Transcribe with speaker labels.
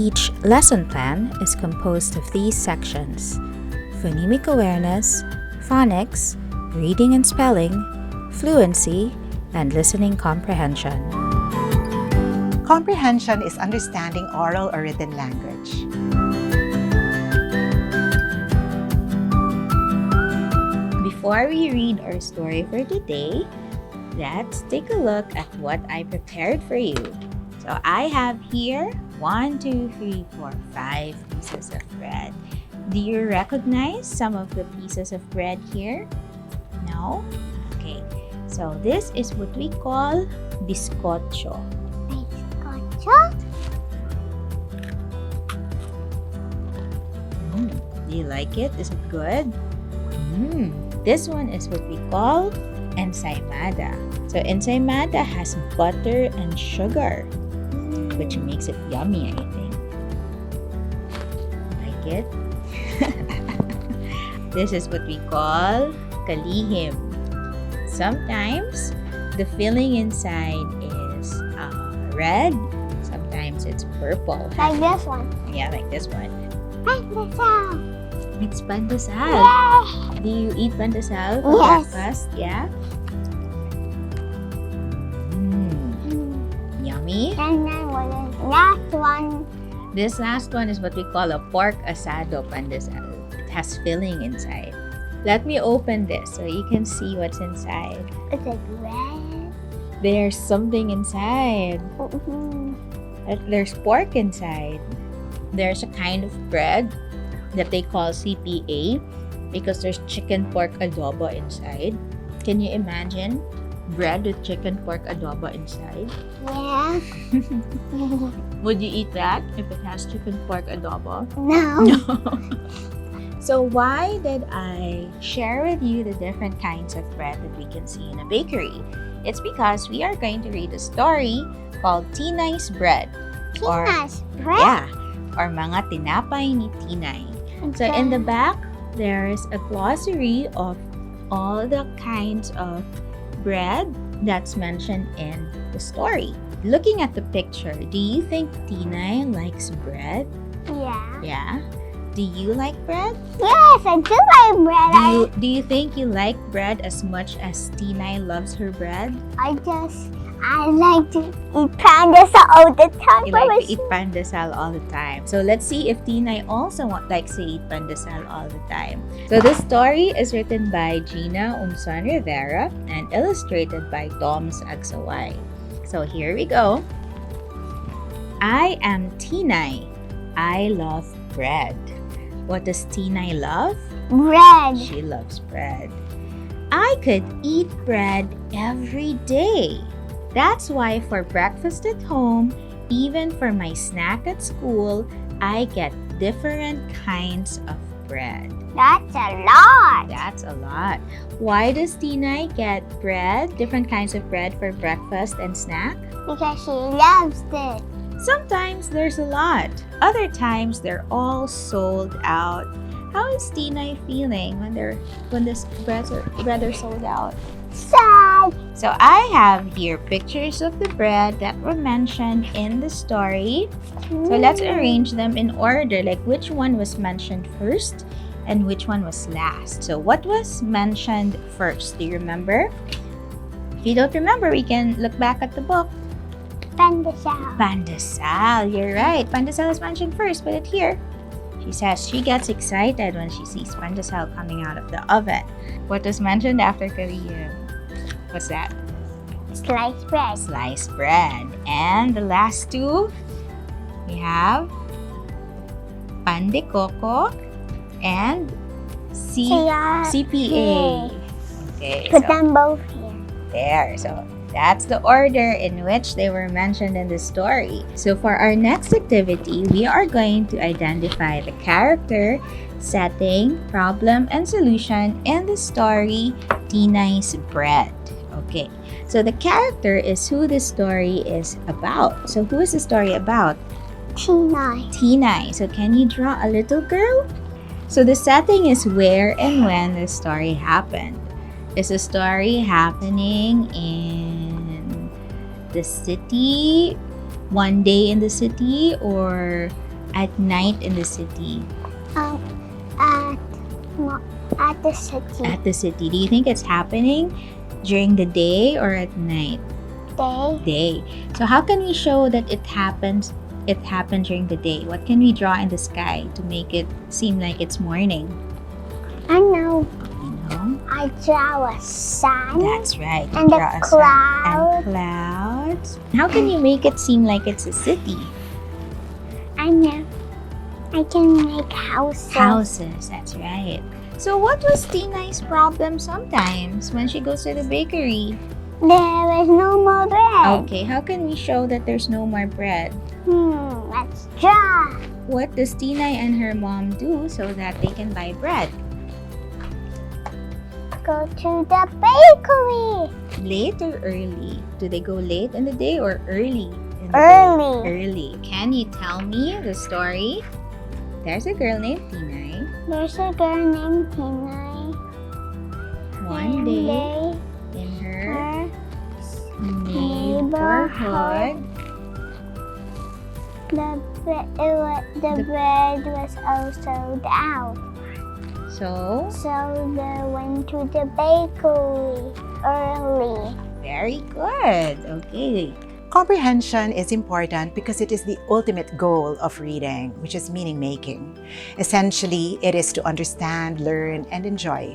Speaker 1: Each lesson plan is composed of these sections: phonemic awareness, phonics, reading and spelling, fluency, and listening comprehension.
Speaker 2: Comprehension is understanding oral or written language.
Speaker 1: Before we read our story for today, let's take a look at what I prepared for you. So I have here 1, 2, 3, 4, 5 pieces of bread. Do you recognize some of the pieces of bread here? No? Okay. So this is what we call bizcocho.
Speaker 3: Bizcocho?
Speaker 1: Do you like it? Is it good? This one is what we call ensaymada. So ensaymada has butter and sugar, which makes it yummy, I think. Like it? This is what we call kalihim. Sometimes the filling inside is red. Sometimes it's purple.
Speaker 3: Like this one.
Speaker 1: Yeah, like this one.
Speaker 3: Pandesal.
Speaker 1: It's pandesal.
Speaker 3: Yay!
Speaker 1: Do you eat pandesal for
Speaker 3: Yes.
Speaker 1: breakfast? Yeah? Yummy.
Speaker 3: And then what is last one?
Speaker 1: This last one is what we call a pork asado pandesal. It has filling inside. Let me open this so you can see what's inside.
Speaker 3: It's like red.
Speaker 1: There's something inside. There's pork inside. There's a kind of bread that they call CPA because there's chicken pork adobo inside. Can you imagine bread with chicken pork adobo inside?
Speaker 3: Yeah.
Speaker 1: Would you eat that if it has chicken pork adobo?
Speaker 3: No.
Speaker 1: So why did I share with you the different kinds of bread that we can see in a bakery? It's because we are going to read a story called Tinay's Bread.
Speaker 3: Tina's bread?
Speaker 1: Yeah, or mga tinapay ni Tinay. So in the back, there's a glossary of all the kinds of bread that's mentioned in the story. Looking at the picture, do you think Tinay likes bread?
Speaker 3: Yeah.
Speaker 1: Yeah? Do you like bread?
Speaker 3: Yes, I do like bread.
Speaker 1: Do you think you like bread as much as Tinay loves her bread?
Speaker 3: I like to eat pandesal all the time.
Speaker 1: You like to eat pandesal all the time. So let's see if Tinay also likes to eat pandesal all the time. So this story is written by Gina Unson Rivera and illustrated by Toms Agsaway. So here we go. I am Tinay. I love bread. What does Tinay love?
Speaker 3: Bread.
Speaker 1: She loves bread. I could eat bread every day. That's why for breakfast at home, even for my snack at school, I get different kinds of bread.
Speaker 3: That's a lot.
Speaker 1: That's a lot. Why does Tinay get bread, different kinds of bread for breakfast and snack?
Speaker 3: Because she loves it.
Speaker 1: Sometimes there's a lot. Other times they're all sold out. How is Tinay feeling when this bread are sold out?
Speaker 3: Sad.
Speaker 1: So I have here pictures of the bread that were mentioned in the story. So let's arrange them in order, like which one was mentioned first and which one was last. So what was mentioned first? Do you remember? If you don't remember, we can look back at the book.
Speaker 3: Pandesal.
Speaker 1: Pandesal, you're right. Pandesal is mentioned first, put it here. She says she gets excited when she sees pandesal coming out of the oven. What was mentioned after kalihim? What's that?
Speaker 3: Sliced bread.
Speaker 1: Sliced bread. And the last two, we have pan de coco and CPA. Okay,
Speaker 3: Put
Speaker 1: so
Speaker 3: them both here.
Speaker 1: there. So that's the order in which they were mentioned in the story. So for our next activity, we are going to identify the character, setting, problem, and solution in the story Tinay's Bread. Okay, so the character is who the story is about. So who is the story about?
Speaker 3: Tinay.
Speaker 1: Tinay. So can you draw a little girl? So the setting is where and when the story happened. Is the story happening in the city, one day in the city, or At night in the city.
Speaker 3: Um, at, at the city.
Speaker 1: At the city. Do you think it's happening during the day or at night?
Speaker 3: Day.
Speaker 1: Day. So how can we show that it happened during the day? What can we draw in the sky to make it seem like it's morning?
Speaker 3: I know.
Speaker 1: You know?
Speaker 3: I draw a sun.
Speaker 1: That's right.
Speaker 3: And the
Speaker 1: Draw a sun
Speaker 3: cloud.
Speaker 1: and clouds. How can you make it seem like it's a city?
Speaker 3: I know. I can make houses.
Speaker 1: Houses, that's right. So what was Tina's problem sometimes when she goes to the bakery?
Speaker 3: There is no more bread.
Speaker 1: Okay, how can we show that there's no more bread?
Speaker 3: Let's draw.
Speaker 1: What does Tina and her mom do so that they can buy bread?
Speaker 3: Go to the bakery.
Speaker 1: Late or early? Do they go late in the day or early in the
Speaker 3: Early.
Speaker 1: day? Early. Can you tell me the story? There's a girl named Tina.
Speaker 3: There's a girl named Tina.
Speaker 1: One day in her neighborhood,
Speaker 3: the bread was all sold out.
Speaker 1: so
Speaker 3: So they went to the bakery early.
Speaker 1: very good. Okay.
Speaker 2: Comprehension is important because it is the ultimate goal of reading, which is meaning making. Essentially, it is to understand, learn, and enjoy.